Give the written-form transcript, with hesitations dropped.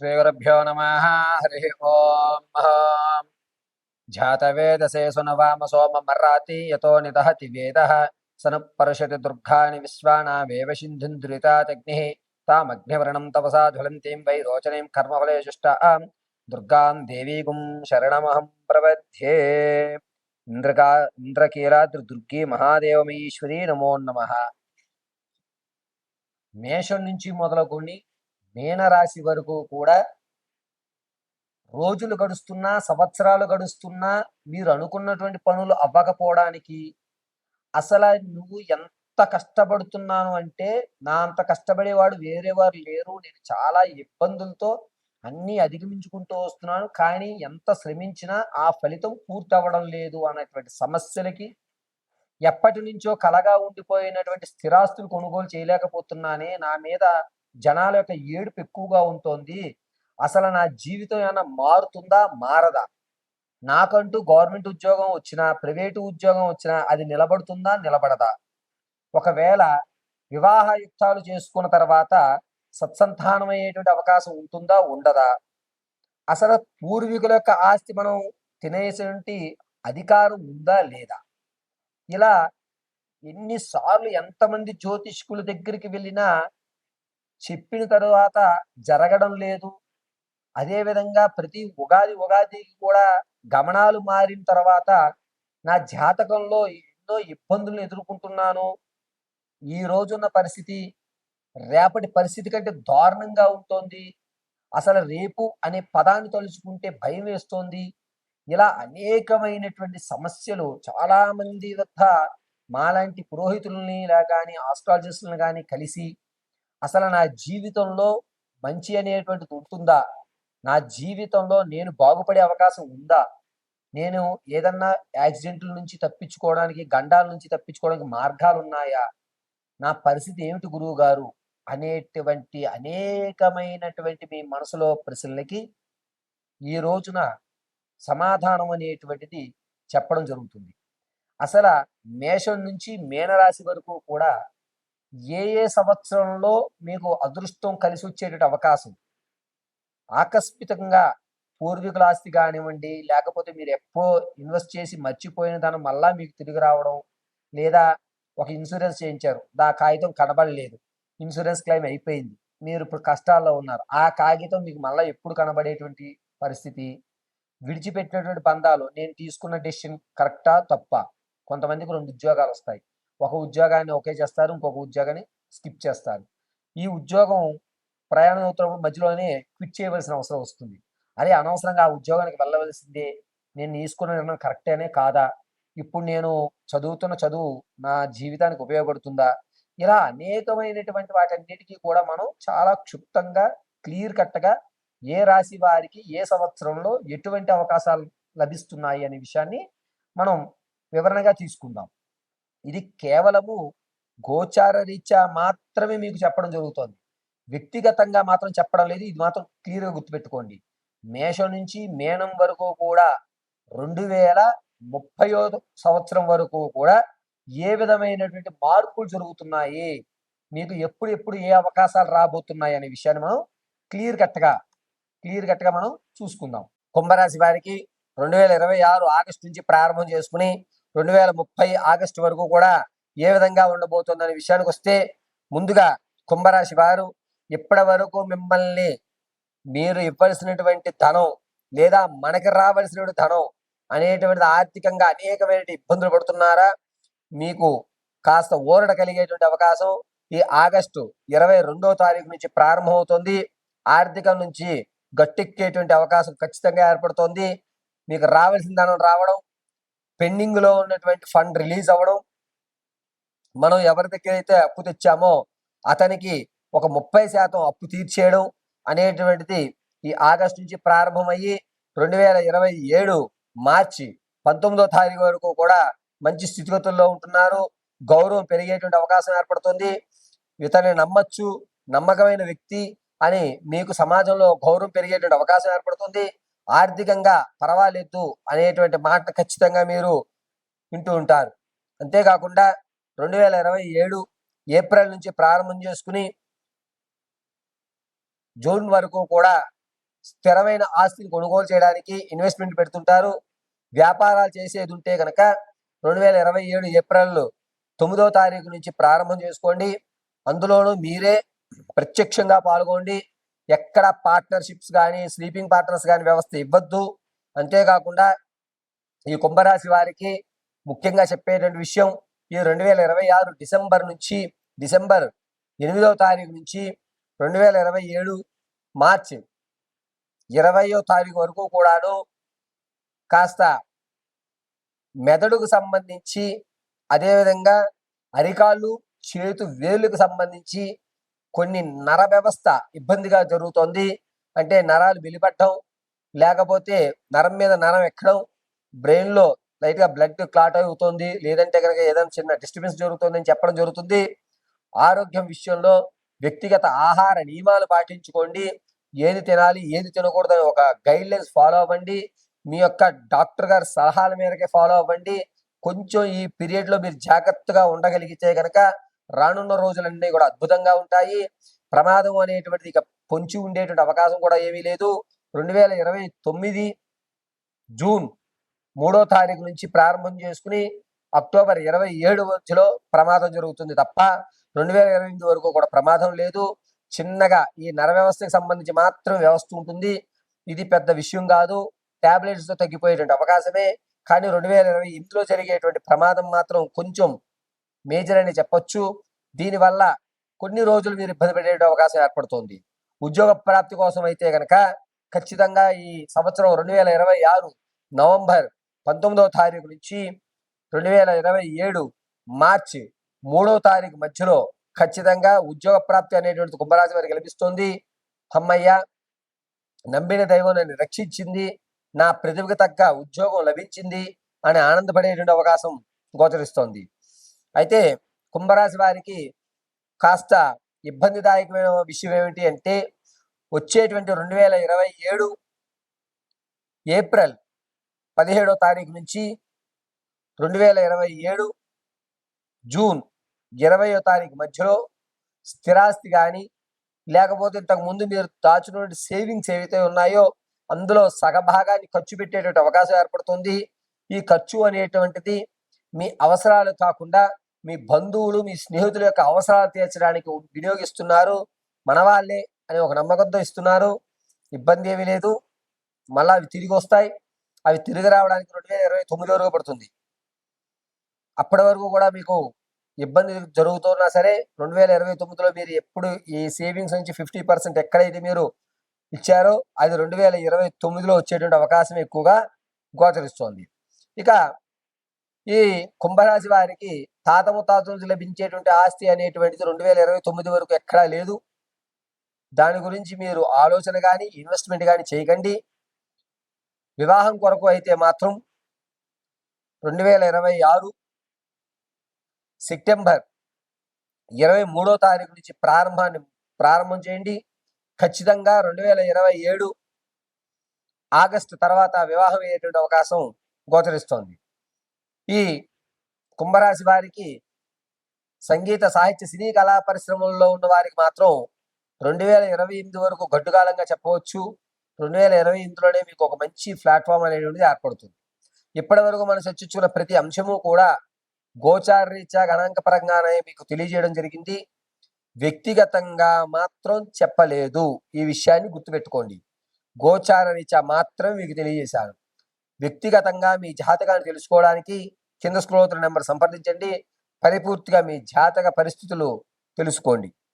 श्रीगुरुभ्यो नमः। हरि ओम्। जातवेदसे सुनवाम सोममर्राति यतो निदहति वेदः सनुपरुषति दुर्गाणि विश्वानावेव सिन्धुं दुरितादग्निः तामग्निवर्णं तपसा ज्वलन्तीं वै रोचनीं कर्मफले जुष्टां दुर्गां देवीगुं शरणमहं प्रपद्ये। ఇంద్రకీలాద్రి మహాదేవమీశ్వరీ నమో నమః. మేషం నుంచి మొదలుకొని మీనరాశి వరకు కూడా రోజులు గడుస్తున్నా, సంవత్సరాలు గడుస్తున్నా మీరు అనుకున్నటువంటి పనులు అవ్వకపోవడానికి అసలు నువ్వు ఎంత కష్టపడుతున్నాను అంటే, నా అంత కష్టపడేవాడు వేరేవారు లేరు. నేను చాలా ఇబ్బందులతో అన్నీ అధిగమించుకుంటూ వస్తున్నాను. కానీ ఎంత శ్రమించినా ఆ ఫలితం పూర్తవ్వడం లేదు అనేటువంటి సమస్యలకి, ఎప్పటి నుంచో కలగా ఉండిపోయినటువంటి స్థిరాస్తులు కొనుగోలు చేయలేకపోతున్నానే, నా మీద జనాల యొక్క ఏడుపు ఎక్కువగా ఉంటోంది. అసలు నా జీవితం ఏమైనా మారుతుందా? మారదా? నాకంటూ గవర్నమెంట్ ఉద్యోగం వచ్చినా, ప్రైవేటు ఉద్యోగం వచ్చినా అది నిలబడుతుందా? నిలబడదా? ఒకవేళ వివాహయుక్తాలు చేసుకున్న తర్వాత సత్సంతానం అయ్యేటువంటి అవకాశం ఉంటుందా? ఉండదా? అసలు పూర్వీకుల యొక్క ఆస్తి మనం తినేటువంటి అధికారం ఉందా? లేదా? ఇలా ఎన్నిసార్లు ఎంతమంది జ్యోతిష్కుల దగ్గరికి వెళ్ళినా చెప్పిన తరువాత జరగడం లేదు. అదేవిధంగా ప్రతి ఉగాదికి కూడా గమనాలు మారిన తర్వాత నా జాతకంలో ఎన్నో ఇబ్బందులను ఎదుర్కొంటున్నాను. ఈ రోజున్న పరిస్థితి రేపటి పరిస్థితి కంటే దారుణంగా ఉంటుంది. అసలు రేపు అనే పదాన్ని తలుచుకుంటే భయం వేస్తోంది. ఇలా అనేకమైనటువంటి సమస్యలు చాలా మంది వద్ద మాలాంటి పురోహితుల్ని కానీ ఆస్ట్రాలజిస్టులను కానీ కలిసి అసలు నా జీవితంలో మంచి అనేటువంటిది ఉంటుందా? నా జీవితంలో నేను బాగుపడే అవకాశం ఉందా? నేను ఏదన్నా యాక్సిడెంట్ల నుంచి తప్పించుకోవడానికి, గండాల నుంచి తప్పించుకోవడానికి మార్గాలు ఉన్నాయా? నా పరిస్థితి ఏమిటి గురువు గారు అనేటువంటి అనేకమైనటువంటి మీ మనసులో ప్రశ్నలకి ఈ రోజున సమాధానం అనేటువంటిది చెప్పడం జరుగుతుంది. అసలు మేషం నుంచి మీనరాశి వరకు కూడా ఏ ఏ సంవత్సరంలో మీకు అదృష్టం కలిసి వచ్చేటువంటి అవకాశం, ఆకస్మికంగా పూర్వీకుల ఆస్తి కానివ్వండి, లేకపోతే మీరు ఎప్పుడో ఇన్వెస్ట్ చేసి మర్చిపోయిన ధనం మళ్ళా మీకు తిరిగి రావడం, లేదా ఒక ఇన్సూరెన్స్ చేయించారు, ఆ కాగితం కనబడలేదు, ఇన్సూరెన్స్ క్లెయిమ్ అయిపోయింది, మీరు ఇప్పుడు కష్టాల్లో ఉన్నారు, ఆ కాగితం మీకు మళ్ళీ ఎప్పుడు కనబడేటువంటి పరిస్థితి, విడిచిపెట్టినటువంటి బంధాలు, నేను తీసుకున్న డెసిషన్ కరెక్టా తప్పా? కొంతమందికి 2 ఉద్యోగాలు వస్తాయి. ఒక ఉద్యోగాన్ని ఓకే చేస్తారు, ఇంకొక ఉద్యోగాన్ని స్కిప్ చేస్తారు. ఈ ఉద్యోగం ప్రయాణం అవుతున్నప్పుడు మధ్యలోనే క్విట్ చేయవలసిన అవసరం వస్తుంది. అదే అనవసరంగా ఆ ఉద్యోగానికి వెళ్ళవలసిందే, నేను తీసుకున్న నిర్ణయం కరెక్టేనే కాదా, ఇప్పుడు నేను చదువుతున్న చదువు నా జీవితానికి ఉపయోగపడుతుందా? ఇలా అనేకమైనటువంటి వాటన్నిటికీ కూడా మనం చాలా క్షుప్తంగా క్లియర్ కట్గా ఏ రాశి వారికి ఏ సంవత్సరంలో ఎటువంటి అవకాశాలు లభిస్తున్నాయి అనే విషయాన్ని మనం వివరణగా తీసుకుందాం. ఇది కేవలము గోచార రీత్యా మాత్రమే మీకు చెప్పడం జరుగుతోంది. వ్యక్తిగతంగా మాత్రం చెప్పడం లేదు. ఇది మాత్రం క్లియర్‌గా గుర్తుపెట్టుకోండి. మేషం నుంచి మీనం వరకు కూడా 2030 సంవత్సరం వరకు కూడా ఏ విధమైనటువంటి మార్పులు జరుగుతున్నాయి, మీకు ఎప్పుడు ఏ అవకాశాలు రాబోతున్నాయి అనే విషయాన్ని మనం క్లియర్ కట్‌గా మనం చూసుకుందాం. కుంభరాశి వారికి 2026 ఆగస్టు నుంచి ప్రారంభం చేసుకుని 2030 ఆగస్టు వరకు కూడా ఏ విధంగా ఉండబోతుందనే విషయానికి వస్తే, ముందుగా కుంభరాశి వారు ఇప్పటి వరకు మిమ్మల్ని మీరు ఇవ్వాల్సినటువంటి ధనం లేదా మనకి రావాల్సినటువంటి ధనం అనేటువంటిది ఆర్థికంగా అనేకమైన ఇబ్బందులు పడుతున్నారా? మీకు కాస్త ఊరట కలిగేటువంటి అవకాశం ఈ ఆగస్టు 22వ తారీఖు నుంచి ప్రారంభమవుతుంది. ఆర్థికం నుంచి గట్టెక్కేటువంటి అవకాశం ఖచ్చితంగా ఏర్పడుతోంది. మీకు రావాల్సిన ధనం రావడం, పెండింగ్లో ఉన్నటువంటి ఫండ్ రిలీజ్ అవ్వడం, మనం ఎవరి దగ్గర అయితే అప్పు తెచ్చామో అతనికి ఒక 30% అప్పు తీర్చేయడం అనేటువంటిది ఈ ఆగస్టు నుంచి ప్రారంభమయ్యి 2027 మార్చి 19వ తారీఖు వరకు కూడా మంచి స్థితిగతుల్లో ఉంటున్నారు. గౌరవం పెరిగేటువంటి అవకాశం ఏర్పడుతుంది. ఇతన్ని నమ్మచ్చు, నమ్మకమైన వ్యక్తి అని మీకు సమాజంలో గౌరవం పెరిగేటువంటి అవకాశం ఏర్పడుతుంది. ఆర్థికంగా పర్వాలేదు అనేటువంటి మాట ఖచ్చితంగా మీరు వింటూ ఉంటారు. అంతేకాకుండా 2027 ఏప్రిల్ నుంచి ప్రారంభం చేసుకుని జూన్ వరకు కూడా స్థిరమైన ఆస్తిని కొనుగోలు చేయడానికి ఇన్వెస్ట్మెంట్ పెడుతుంటారు. వ్యాపారాలు చేసేది ఉంటే కనుక 2027 ఏప్రిల్ 9వ తారీఖు నుంచి ప్రారంభం చేసుకోండి. అందులోనూ మీరే ప్రత్యక్షంగా పాల్గొండి. ఎక్కడ పార్ట్నర్షిప్స్ కానీ స్లీపింగ్ పార్ట్నర్స్ కానీ వ్యవస్థ ఇవ్వద్దు. అంతేకాకుండా ఈ కుంభరాశి వారికి ముఖ్యంగా చెప్పేటువంటి విషయం, ఈ 2026 డిసెంబర్ 8వ తారీఖు నుంచి 2027 మార్చి 20వ తారీఖు వరకు కూడాను కాస్త మెదడుకు సంబంధించి, అదేవిధంగా అరికాళ్ళు చేతు వేలుకు సంబంధించి కొన్ని నర వ్యవస్థ ఇబ్బందిగా జరుగుతోంది. అంటే నరాలు వెలిపట్టడం, లేకపోతే నరం మీద నరం ఎక్కడం, బ్రెయిన్లో లైట్గా బ్లడ్ క్లాట్ అవుతుంది, లేదంటే కనుక ఏదైనా చిన్న డిస్టర్బెన్స్ జరుగుతుందని చెప్పడం జరుగుతుంది. ఆరోగ్యం విషయంలో వ్యక్తిగత ఆహార నియమాలు పాటించుకోండి. ఏది తినాలి ఏది తినకూడదని ఒక గైడ్ లైన్స్ ఫాలో అవ్వండి. మీ యొక్క డాక్టర్ గారి సలహాల మేరకే ఫాలో అవ్వండి. కొంచెం ఈ పీరియడ్లో మీరు జాగ్రత్తగా ఉండగలిగితే కనుక రానున్న రోజులన్నీ కూడా అద్భుతంగా ఉంటాయి. ప్రమాదం అనేటువంటిది ఇక పొంచి ఉండేటువంటి అవకాశం కూడా ఏమీ లేదు. 2029 జూన్ 3వ తారీఖు నుంచి ప్రారంభం చేసుకుని అక్టోబర్ 27 మధ్యలో ప్రమాదం జరుగుతుంది తప్ప 2028 వరకు కూడా ప్రమాదం లేదు. చిన్నగా ఈ నర వ్యవస్థకి సంబంధించి మాత్రం వ్యవస్థ ఉంటుంది. ఇది పెద్ద విషయం కాదు, టాబ్లెట్స్తో తగ్గిపోయేటువంటి అవకాశమే. కానీ 2028లో జరిగేటువంటి ప్రమాదం మాత్రం కొంచెం మేజర్ అని చెప్పొచ్చు. దీనివల్ల కొన్ని రోజులు మీరు ఇబ్బంది పడే అవకాశం ఏర్పడుతుంది. ఉద్యోగ ప్రాప్తి కోసం అయితే కనుక ఖచ్చితంగా ఈ సంవత్సరం 2026 నవంబర్ 19వ తారీఖు నుంచి 2027 మార్చి 3వ తారీఖు మధ్యలో ఖచ్చితంగా ఉద్యోగ ప్రాప్తి అనేటువంటి కుంభరాశి వారికి లభిస్తుంది. అమ్మయ్య, నమ్మిన దైవం నన్ను రక్షించింది, నా ప్రతిభకు తగ్గ ఉద్యోగం లభించింది అని ఆనందపడేటువంటి అవకాశం గోచరిస్తోంది. అయితే కుంభరాశి వారికి కాస్త ఇబ్బందిదాయకమైన విషయం ఏమిటి అంటే, వచ్చేటువంటి 2027 ఏప్రిల్ 17వ తారీఖు నుంచి 2027 జూన్ 20వ తారీఖు మధ్యలో స్థిరాస్తి కానీ, లేకపోతే ఇంతకుముందు మీరు దాచుకున్న సేవింగ్స్ ఏవైతే ఉన్నాయో అందులో సగభాగాన్ని ఖర్చు పెట్టేటువంటి అవకాశం ఏర్పడుతుంది. ఈ ఖర్చు అనేటువంటిది మీ అవసరాలు కాకుండా మీ బంధువులు, మీ స్నేహితుల యొక్క అవసరాలు తీర్చడానికి వినియోగిస్తున్నారు. మన వాళ్ళే అని ఒక నమ్మకంతో ఇస్తున్నారు. ఇబ్బంది ఏమీ లేదు, మళ్ళీ అవి తిరిగి వస్తాయి. అవి తిరిగి రావడానికి 2029 వరకు పడుతుంది. అప్పటి వరకు కూడా మీకు ఇబ్బంది జరుగుతున్నా సరే 2029లో మీరు ఎప్పుడు ఈ సేవింగ్స్ నుంచి 50% ఎక్కడైతే మీరు ఇచ్చారో అది 2029లో వచ్చేటువంటి అవకాశం ఎక్కువగా గోచరిస్తోంది. ఇక ఈ కుంభరాశి వారికి తాత ముత్తాతల నుంచి లభించేటువంటి ఆస్తి అనేటువంటిది 2029 వరకు ఎక్కడా లేదు. దాని గురించి మీరు ఆలోచన కానీ ఇన్వెస్ట్మెంట్ కానీ చేయకండి. వివాహం కొరకు అయితే మాత్రం 2026 సెప్టెంబర్ 23వ తారీఖు నుంచి ప్రారంభం చేయండి. ఖచ్చితంగా 2027 ఆగస్టు తర్వాత వివాహం అయ్యేటువంటి అవకాశం గోచరిస్తోంది. ఈ కుంభరాశి వారికి సంగీత సాహిత్య సినీ కళా పరిశ్రమల్లో ఉన్న వారికి మాత్రం 2028 వరకు గడ్డుకాలంగా చెప్పవచ్చు. 2028లోనే మీకు ఒక మంచి ప్లాట్ఫామ్ అనేటువంటిది ఏర్పడుతుంది. ఇప్పటి వరకు మనం చర్చించుకున్న ప్రతి అంశము కూడా గోచార రీత్యా గణాంక పరంగానే మీకు తెలియజేయడం జరిగింది. వ్యక్తిగతంగా మాత్రం చెప్పలేదు. ఈ విషయాన్ని గుర్తుపెట్టుకోండి. గోచార రీత్యా మాత్రం మీకు తెలియజేశాను. వ్యక్తిగతంగా మీ జాతకాన్ని తెలుసుకోవడానికి కింద స్క్రోల్ అవుతున్న నెంబర్ సంప్రదించండి. పరిపూర్తిగా మీ జాతక పరిస్థితులు తెలుసుకోండి.